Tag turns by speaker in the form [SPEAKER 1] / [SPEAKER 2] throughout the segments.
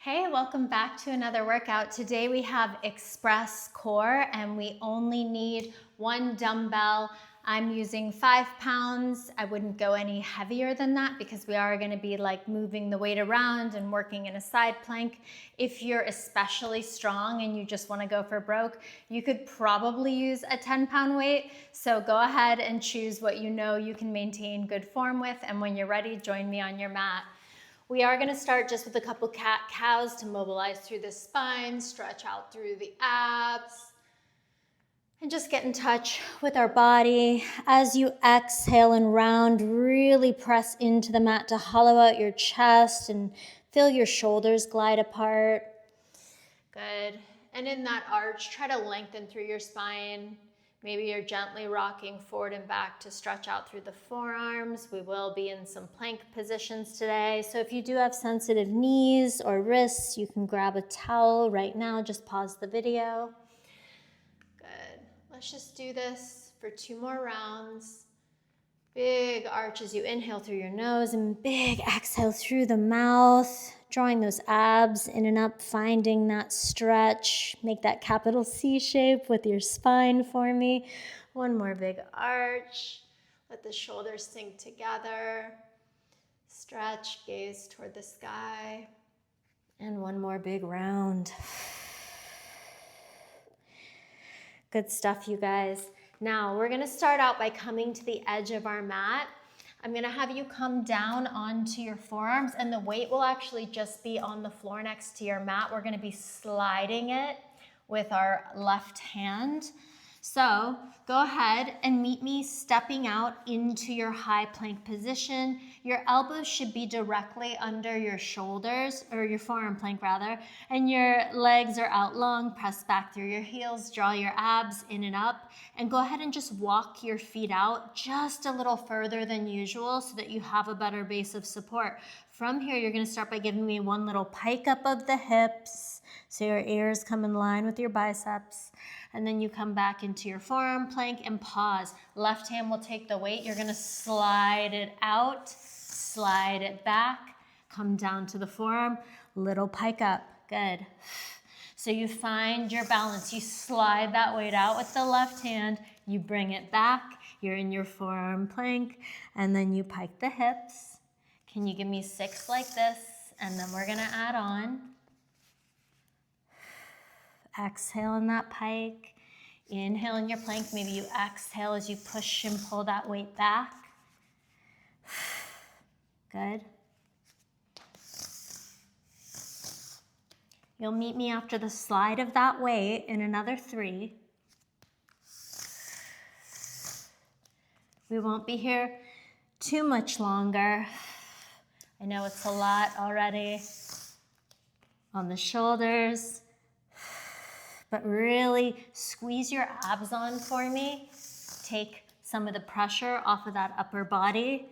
[SPEAKER 1] Hey, welcome back to another workout. Today we have express core and we only need one dumbbell. I'm using 5 pounds. I wouldn't go any heavier than that because we are going to be like moving the weight around and working in a side plank. If you're especially strong and you just want to go for broke, you could probably use a 10-pound weight. So go ahead and choose what you know you can maintain good form with, and when you're ready, join me on your mat. We are going to start just with a couple cat-cows to mobilize through the spine, stretch out through the abs, and just get in touch with our body. As you exhale and round, really press into the mat to hollow out your chest and feel your shoulders glide apart. Good. And in that arch, try to lengthen through your spine. Maybe you're gently rocking forward and back to stretch out through the forearms. We will be in some plank positions today. So if you do have sensitive knees or wrists, you can grab a towel right now. Just pause the video. Good. Let's just do this for 2 more rounds. Big arch as you inhale through your nose and big exhale through the mouth, drawing those abs in and up, finding that stretch. Make that capital C shape with your spine for me. One more big arch. Let the shoulders sink together. Stretch, gaze toward the sky. And one more big round. Good stuff, you guys. Now, we're gonna start out by coming to the edge of our mat. I'm gonna have you come down onto your forearms, and the weight will actually just be on the floor next to your mat. We're gonna be sliding it with our left hand. So go ahead and meet me stepping out into your high plank position. Your elbows should be directly under your shoulders, or your forearm plank rather, and your legs are out long. Press back through your heels, draw your abs in and up, and go ahead and just walk your feet out just a little further than usual so that you have a better base of support. From here, you're gonna start by giving me one little pike up of the hips so your ears come in line with your biceps. And then you come back into your forearm plank and pause. Left hand will take the weight. You're gonna slide it out, slide it back, come down to the forearm, little pike up, good. So you find your balance. You slide that weight out with the left hand, you bring it back, you're in your forearm plank, and then you pike the hips. Can you give me 6 like this? And then we're gonna add on. Exhale in that pike. Inhale in your plank. Maybe you exhale as you push and pull that weight back. Good. You'll meet me after the slide of that weight in another 3. We won't be here too much longer. I know it's a lot already on the shoulders, but really squeeze your abs on for me. Take some of the pressure off of that upper body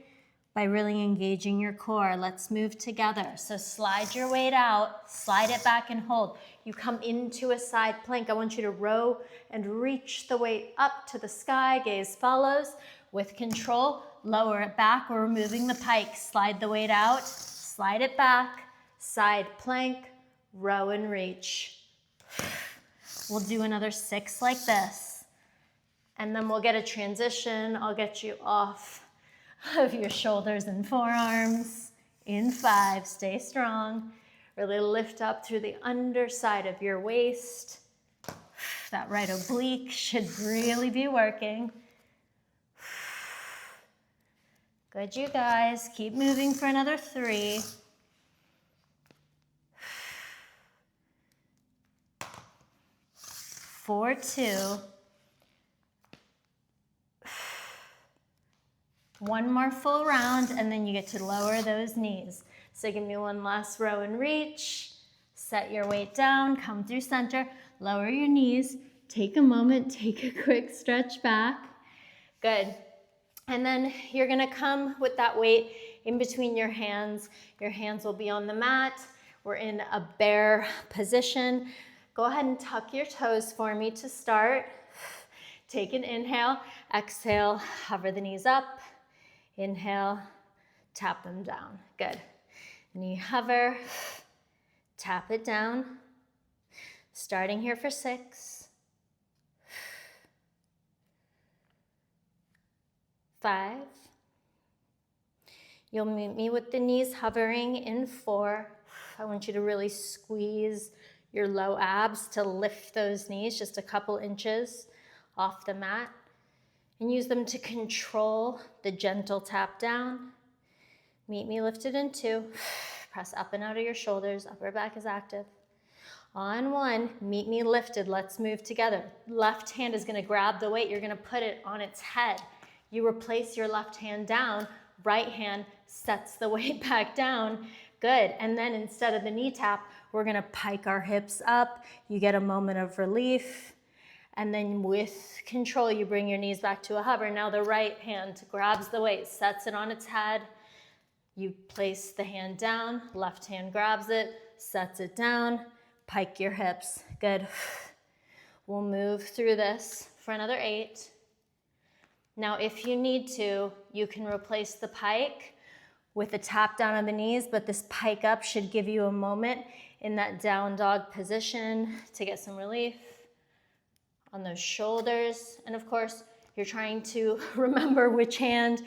[SPEAKER 1] by really engaging your core. Let's move together. So slide your weight out, slide it back and hold. You come into a side plank. I want you to row and reach the weight up to the sky. Gaze follows. With control, lower it back. We're removing the pike. Slide the weight out, slide it back, side plank, row and reach. We'll do another 6 like this. And then we'll get a transition. I'll get you off of your shoulders and forearms. In 5, stay strong. Really lift up through the underside of your waist. That right oblique should really be working. Good, you guys. Keep moving for another 3. 4, 2. 1 more full round, and then you get to lower those knees. So give me one last row and reach. Set your weight down, come through center, lower your knees, take a moment, take a quick stretch back. Good. And then you're gonna come with that weight in between your hands. Your hands will be on the mat. We're in a bear position. Go ahead and tuck your toes for me to start. Take an inhale, exhale, hover the knees up. Inhale, tap them down. Good. Knee hover, Tap it down. Starting here for 6, 5. You'll meet me with the knees hovering in 4. I want you to really squeeze your low abs to lift those knees just a couple inches off the mat, and use them to control the gentle tap down. Meet me lifted in 2. Press up and out of your shoulders. Upper back is active. On 1, meet me lifted. Let's move together. Left hand is going to grab the weight. You're going to put it on its head. You replace your left hand down. Right hand sets the weight back down. Good. And then instead of the knee tap, we're going to pike our hips up. You get a moment of relief. And then with control, you bring your knees back to a hover. Now the right hand grabs the weight, sets it on its head. You place the hand down, left hand grabs it, sets it down, pike your hips. Good. We'll move through this for another 8. Now, if you need to, you can replace the pike with a tap down on the knees, but this pike up should give you a moment in that down dog position to get some relief on those shoulders. And of course, you're trying to remember which hand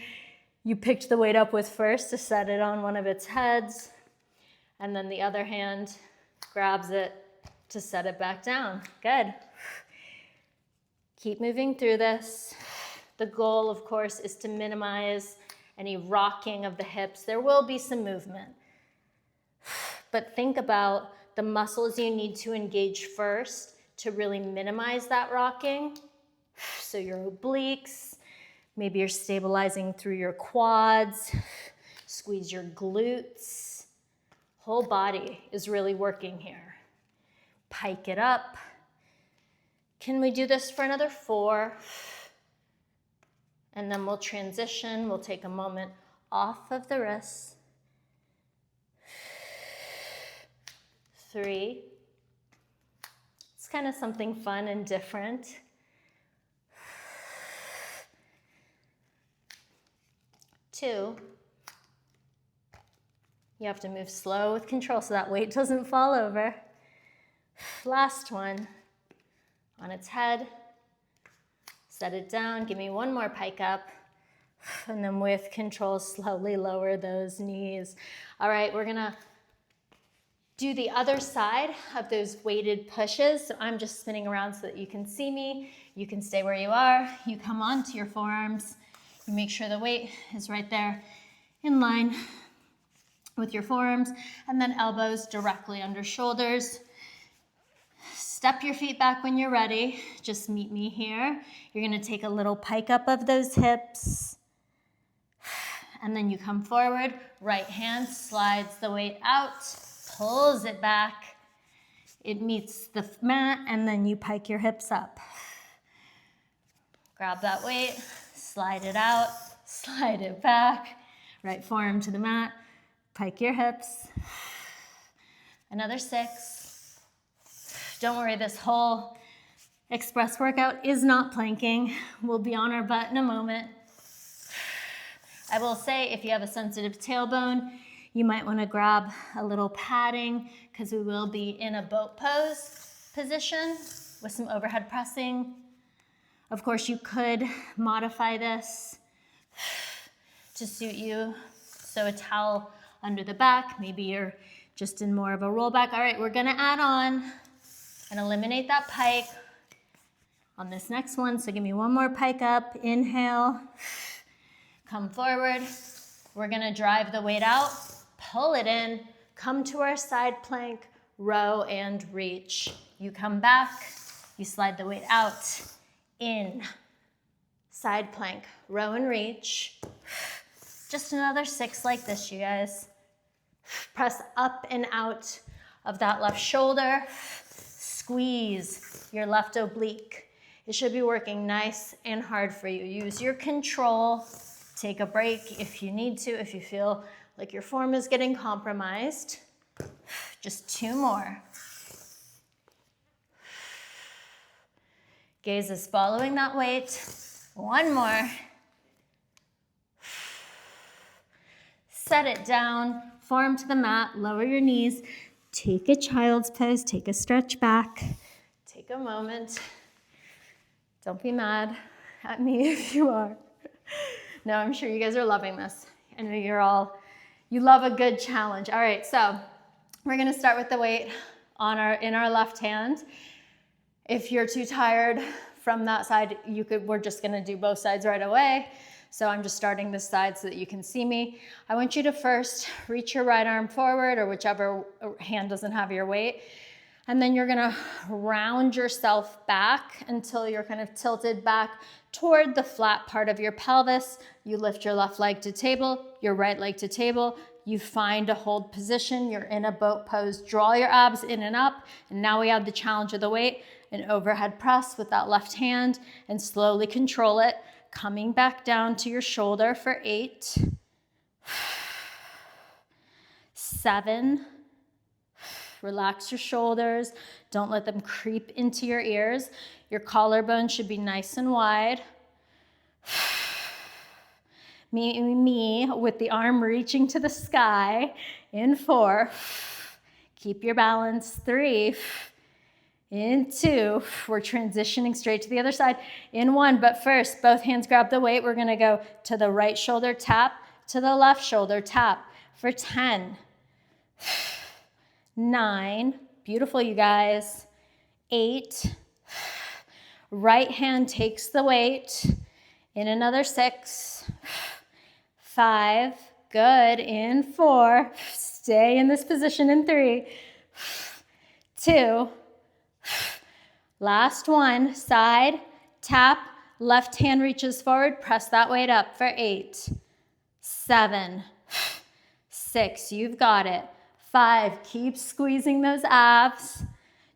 [SPEAKER 1] you picked the weight up with first to set it on one of its heads, and then the other hand grabs it to set it back down. Good. Keep moving through this. The goal, of course, is to minimize any rocking of the hips. There will be some movement, but think about the muscles you need to engage first to really minimize that rocking. So your obliques, maybe you're stabilizing through your quads, squeeze your glutes. Whole body is really working here. Pike it up. Can we do this for another 4? And then we'll transition. We'll take a moment off of the wrists. 3. It's kind of something fun and different. 2. You have to move slow with control so that weight doesn't fall over. Last one. On its head. Set it down. Give me one more pike up. And then with control, slowly lower those knees. All right, we're gonna do the other side of those weighted pushes. So I'm just spinning around so that you can see me. You can stay where you are. You come onto your forearms. You make sure the weight is right there in line with your forearms, and then elbows directly under shoulders. Step your feet back when you're ready. Just meet me here. You're gonna take a little pike up of those hips, and then you come forward. Right hand slides the weight out, pulls it back. It meets the mat, and then you pike your hips up. Grab that weight, slide it out, slide it back. Right forearm to the mat, pike your hips. Another 6. Don't worry, this whole express workout is not planking. We'll be on our butt in a moment. I will say, if you have a sensitive tailbone, you might want to grab a little padding because we will be in a boat pose position with some overhead pressing. Of course, you could modify this to suit you. So a towel under the back, maybe you're just in more of a rollback. All right, we're gonna add on and eliminate that pike on this next one. So give me one more pike up, inhale, come forward. We're gonna drive the weight out, pull it in, come to our side plank, row and reach. You come back, you slide the weight out, in, side plank, row and reach. Just another 6 like this, you guys. Press up and out of that left shoulder. Squeeze your left oblique. It should be working nice and hard for you. Use your control. Take a break if you need to, if you feel like your form is getting compromised. Just 2 more. Gaze is following that weight. 1 more. Set it down, forearm to the mat, lower your knees. Take a child's pose, take a stretch back, take a moment. Don't be mad at me if you are. No, I'm sure you guys are loving this. I know you love a good challenge. All right, so we're gonna start with the weight in our left hand. If you're too tired from that side, we're just gonna do both sides right away. So I'm just starting this side so that you can see me. I want you to first reach your right arm forward, or whichever hand doesn't have your weight. And then you're gonna round yourself back until you're kind of tilted back toward the flat part of your pelvis. You lift your left leg to table, your right leg to table. You find a hold position. You're in a boat pose. Draw your abs in and up. And now we have the challenge of the weight, an overhead press with that left hand, and slowly control it. Coming back down to your shoulder for 8, 7, relax your shoulders, don't let them creep into your ears. Your collarbone should be nice and wide. Me with the arm reaching to the sky in 4, keep your balance, 3, in 2, we're transitioning straight to the other side. In 1, but first, both hands grab the weight. We're gonna go to the right shoulder tap, to the left shoulder tap for 10, 9, beautiful you guys, 8, right hand takes the weight, in another 6, 5, good, in 4, stay in this position in 3, 2, last 1, side, tap, left hand reaches forward, press that weight up for 8, 7, 6, you've got it, 5, keep squeezing those abs.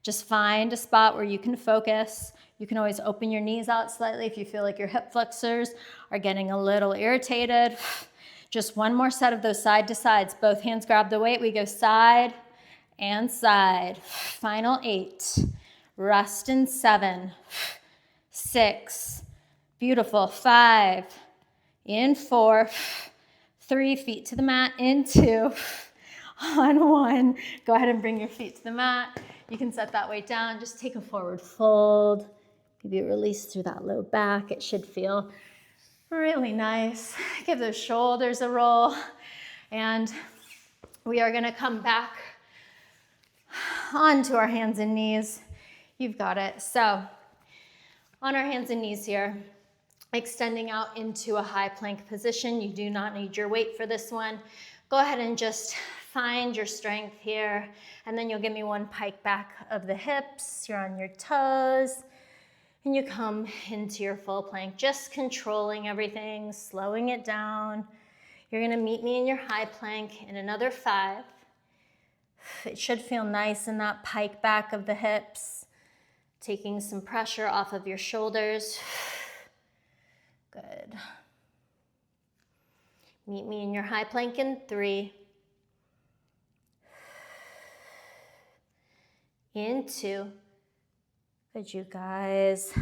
[SPEAKER 1] Just find a spot where you can focus. You can always open your knees out slightly if you feel like your hip flexors are getting a little irritated. Just one more set of those side to sides. Both hands grab the weight. We go side and side. Final 8. Rest in 7, 6, beautiful, 5, in 4, 3, feet to the mat, in 2, on 1. Go ahead and bring your feet to the mat. You can set that weight down. Just take a forward fold. Maybe release through that low back. It should feel really nice. Give those shoulders a roll. And we are gonna come back onto our hands and knees. You've got it. So on our hands and knees here, extending out into a high plank position. You do not need your weight for this one. Go ahead and just find your strength here. And then you'll give me one pike back of the hips. You're on your toes. And you come into your full plank, just controlling everything, slowing it down. You're gonna meet me in your high plank in another 5. It should feel nice in that pike back of the hips, taking some pressure off of your shoulders. Good. Meet me in your high plank in 3. In 2. Good, you guys.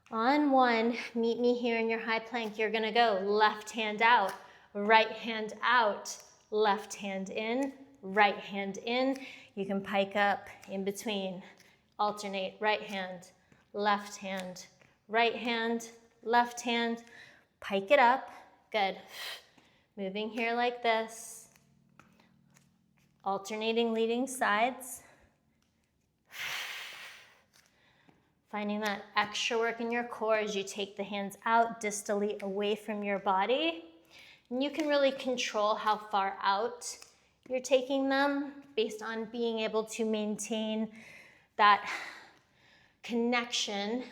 [SPEAKER 1] On 1, meet me here in your high plank. You're gonna go left hand out, right hand out, left hand in, right hand in. You can pike up in between. Alternate right hand, left hand, right hand, left hand. Pike it up. Good. Moving here like this. Alternating leading sides. Finding that extra work in your core as you take the hands out distally away from your body. And you can really control how far out you're taking them based on being able to maintain that connection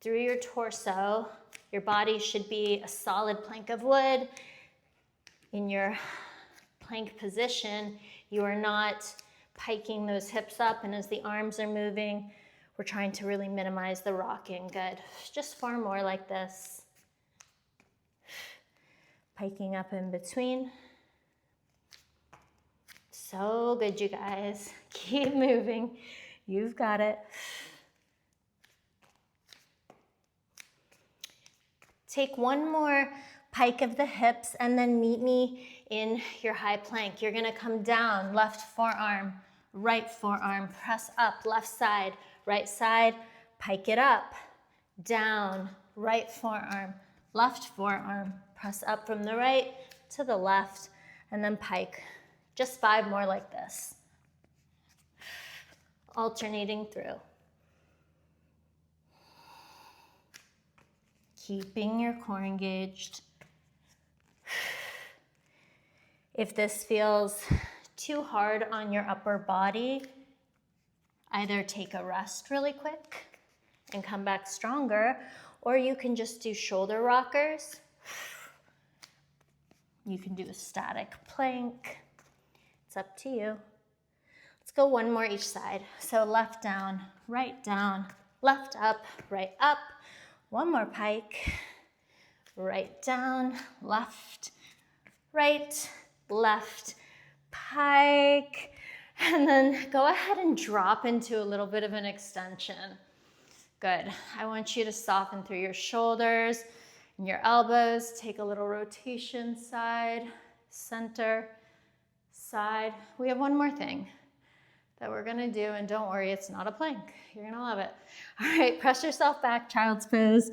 [SPEAKER 1] through your torso. Your body should be a solid plank of wood. In your plank position, you are not piking those hips up, and as the arms are moving, we're trying to really minimize the rocking. Good. Just 4 more like this. Piking up in between. So good, you guys. Keep moving. You've got it. Take one more pike of the hips and then meet me in your high plank. You're gonna come down, left forearm, right forearm, press up, left side, right side, pike it up, down, right forearm, left forearm, press up from the right to the left, and then pike. Just 5 more like this. Alternating through. Keeping your core engaged. If this feels too hard on your upper body, either take a rest really quick and come back stronger, or you can just do shoulder rockers. You can do a static plank. It's up to you. Let's go 1 more each side. So left down, left up, right up. 1 more pike, right down, left, right, left, pike. And then go ahead and drop into a little bit of an extension. Good. I want you to soften through your shoulders and your elbows. Take a little rotation, side, center, side. We have 1 more thing that we're gonna do, and don't worry, it's not a plank. You're gonna love it. All right, press yourself back, child's pose.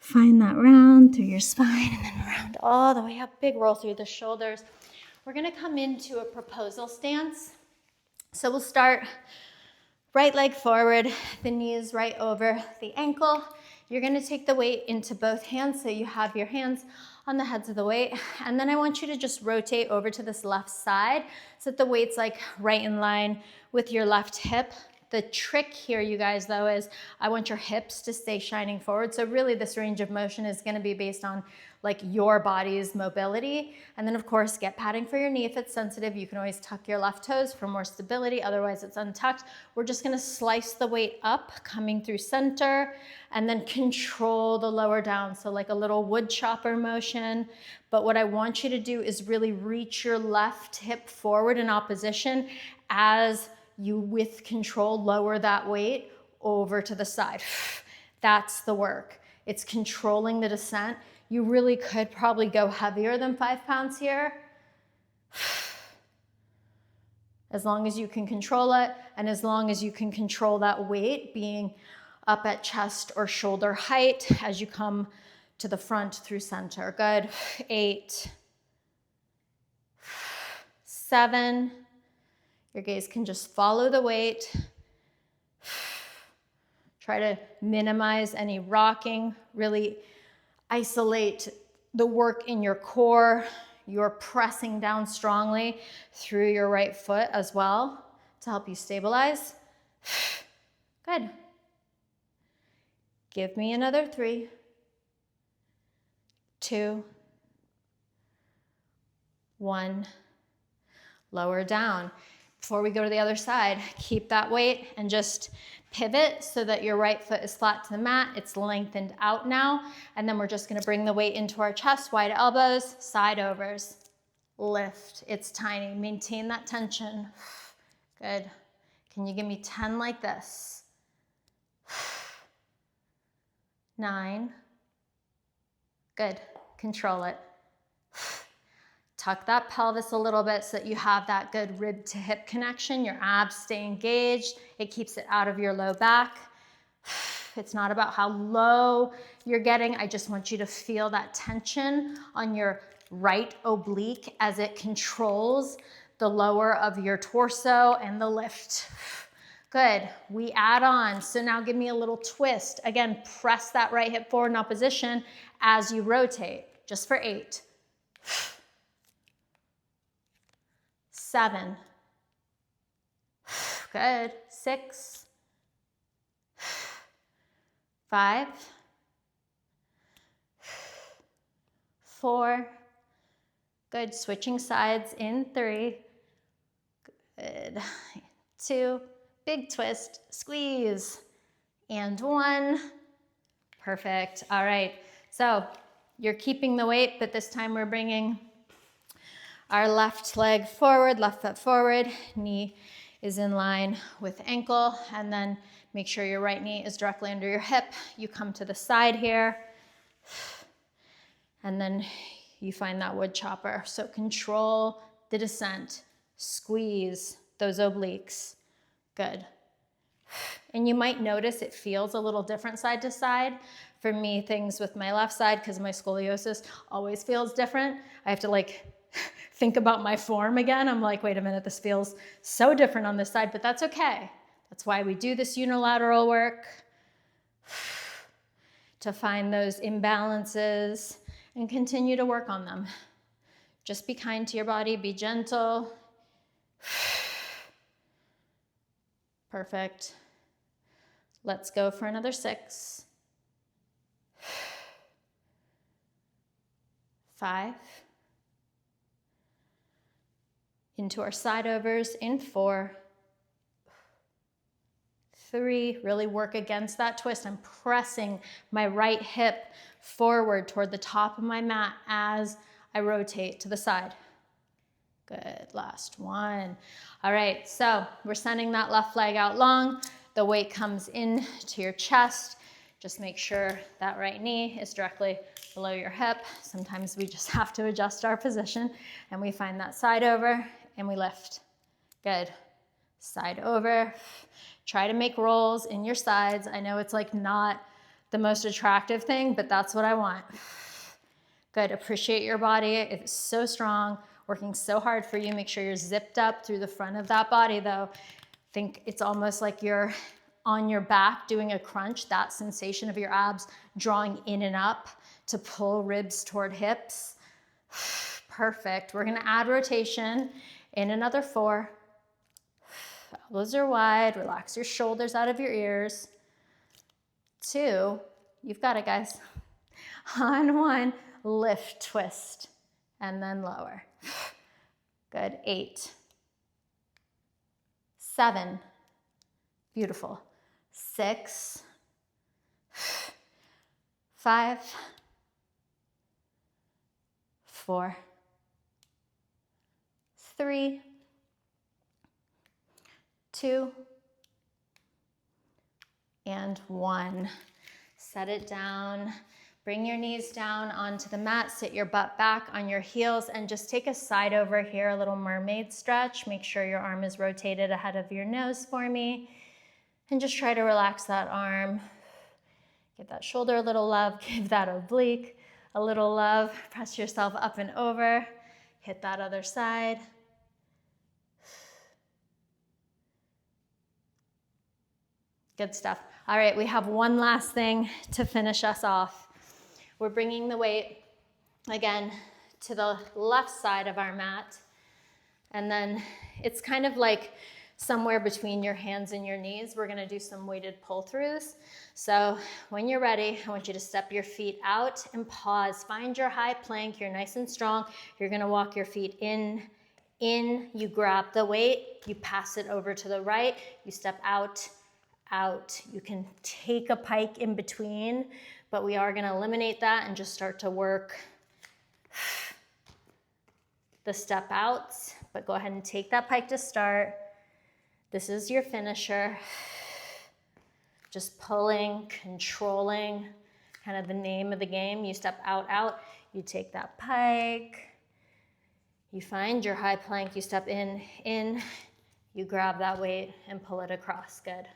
[SPEAKER 1] Find that round through your spine and then round all the way up. Big roll through the shoulders. We're gonna come into a proposal stance. So we'll start right leg forward, the knees right over the ankle. You're gonna take the weight into both hands, so you have your hands on the heads of the weight. And then I want you to just rotate over to this left side so that the weight's like right in line with your left hip. The trick here, you guys, though, is I want your hips to stay shining forward. So really this range of motion is gonna be based on like your body's mobility. And then of course, get padding for your knee if it's sensitive. You can always tuck your left toes for more stability. Otherwise it's untucked. We're just gonna slice the weight up, coming through center, and then control the lower down. So like a little wood chopper motion. But what I want you to do is really reach your left hip forward in opposition as you, with control, lower that weight over to the side. That's the work. It's controlling the descent. You really could probably go heavier than 5 pounds here. As long as you can control it, and as long as you can control that weight being up at chest or shoulder height as you come to the front through center. Good. 8, 7. Your gaze can just follow the weight. Try to minimize any rocking. Really isolate the work in your core. You're pressing down strongly through your right foot as well to help you stabilize. Good. Give me another 3, 2, 1. Lower down. Before we go to the other side, keep that weight and just pivot so that your right foot is flat to the mat. It's lengthened out now. And then we're just gonna bring the weight into our chest, wide elbows, side overs. Lift, it's tiny. Maintain that tension. Good. Can you give me 10 like this? 9. Good, control it. Tuck that pelvis a little bit so that you have that good rib to hip connection. Your abs stay engaged. It keeps it out of your low back. It's not about how low you're getting. I just want you to feel that tension on your right oblique as it controls the lower of your torso and the lift. Good, we add on. So now give me a little twist. Again, press that right hip forward in opposition as you rotate, just for 8. 7. Good. 6. 5. 4. Good. Switching sides in 3. Good. 2. Big twist. Squeeze. And 1. Perfect. All right. So you're keeping the weight, but this time we're bringing our left leg forward, left foot forward, knee is in line with ankle, and then make sure your right knee is directly under your hip. You come to the side here, and then you find that wood chopper. So control the descent, squeeze those obliques. Good. And you might notice it feels a little different side to side. For me, things with my left side, because my scoliosis always feels different. I have to like think about my form again. I'm like, wait a minute, this feels so different on this side, but that's okay. That's why we do this unilateral work, to find those imbalances and continue to work on them. Just be kind to your body, be gentle. Perfect. Let's go for another 6. 5. Into our side overs in 4. 3, really work against that twist. I'm pressing my right hip forward toward the top of my mat as I rotate to the side. Good, last one. All right, so we're sending that left leg out long. The weight comes in to your chest. Just make sure that right knee is directly below your hip. Sometimes we just have to adjust our position, and we find that side over and we lift. Good, side over. Try to make rolls in your sides. I know it's like not the most attractive thing, but that's what I want. Good, appreciate your body. It's so strong, working so hard for you. Make sure you're zipped up through the front of that body though. Think it's almost like you're on your back doing a crunch, that sensation of your abs drawing in and up to pull ribs toward hips. Perfect. We're gonna add rotation in another 4. Elbows are wide, relax your shoulders out of your ears. 2, you've got it guys. On 1, lift, twist, and then lower. Good, 8. 7, beautiful. 6, 5, 4, 3, 2, and 1. Set it down. Bring your knees down onto the mat. Sit your butt back on your heels and just take a side over here, a little mermaid stretch. Make sure your arm is rotated ahead of your nose for me. And just try to relax that arm. Give that shoulder a little love. Give that oblique a little love. Press yourself up and over. Hit that other side. Good stuff. All right, we have one last thing to finish us off. We're bringing the weight, again, to the left side of our mat. And then it's kind of like somewhere between your hands and your knees. We're gonna do some weighted pull-throughs. So when you're ready, I want you to step your feet out and pause. Find your high plank, you're nice and strong. You're gonna walk your feet in, you grab the weight, you pass it over to the right, you step out, out. You can take a pike in between, but we are gonna eliminate that and just start to work the step outs. But go ahead and take that pike to start. This is your finisher. Just pulling, controlling, kind of the name of the game. You step out, out, you take that pike, you find your high plank, you step in, you grab that weight and pull it across. Good.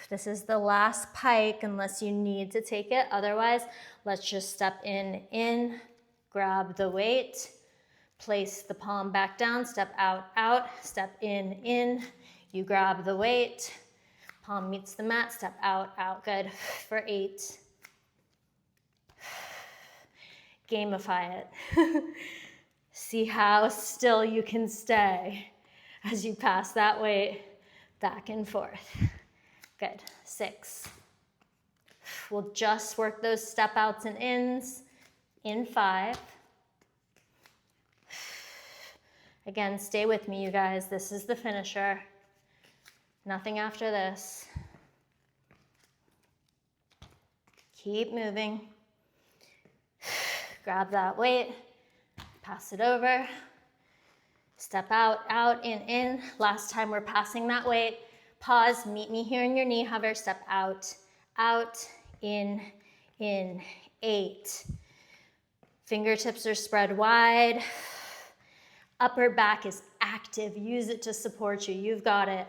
[SPEAKER 1] This is the last pike unless you need to take it. Otherwise, let's just step in, grab the weight, place the palm back down, step out, out, step in, you grab the weight, palm meets the mat, step out, out. Good. For 8. Gamify it. See how still you can stay as you pass that weight back and forth. Good. 6. We'll just work those step outs and ins in 5. Again, stay with me, you guys. This is the finisher. Nothing after this. Keep moving. Grab that weight, pass it over. Step out, out, in. Last time we're passing that weight. Pause, meet me here in your knee hover. Step out, out, in. 8. Fingertips are spread wide. Upper back is active. Use it to support you. You've got it.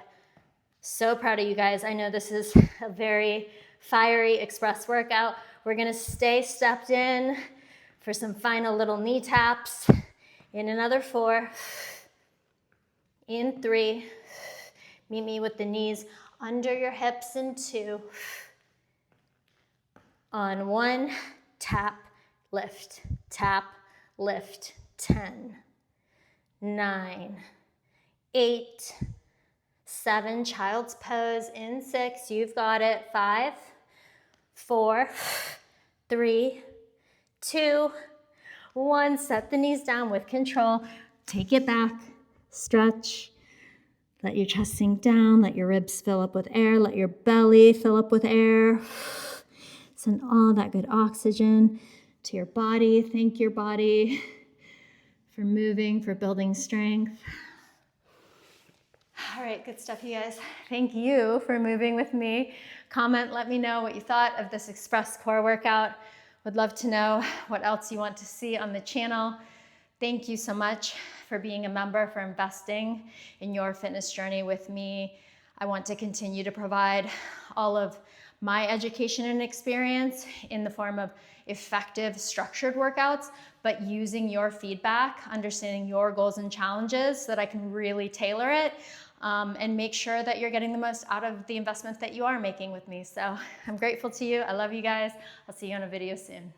[SPEAKER 1] So proud of you guys. I know this is a very fiery express workout. We're gonna stay stepped in for some final little knee taps. In another 4. In 3. Meet me with the knees under your hips in 2. On 1, tap, lift, tap, lift. 10, 9, 8, 7, child's pose in 6. You've got it. 5, 4, 3, 2, 1. Set the knees down with control. Take it back. Stretch. Let your chest sink down. Let your ribs fill up with air. Let your belly fill up with air. Send all that good oxygen to your body. Thank your body for moving, for building strength. All right, good stuff, you guys. Thank you for moving with me. Comment, let me know what you thought of this Express Core workout. Would love to know what else you want to see on the channel. Thank you so much for being a member, for investing in your fitness journey with me. I want to continue to provide all of my education and experience in the form of effective, structured workouts, but using your feedback, understanding your goals and challenges so that I can really tailor it and make sure that you're getting the most out of the investments that you are making with me. So I'm grateful to you. I love you guys. I'll see you on a video soon.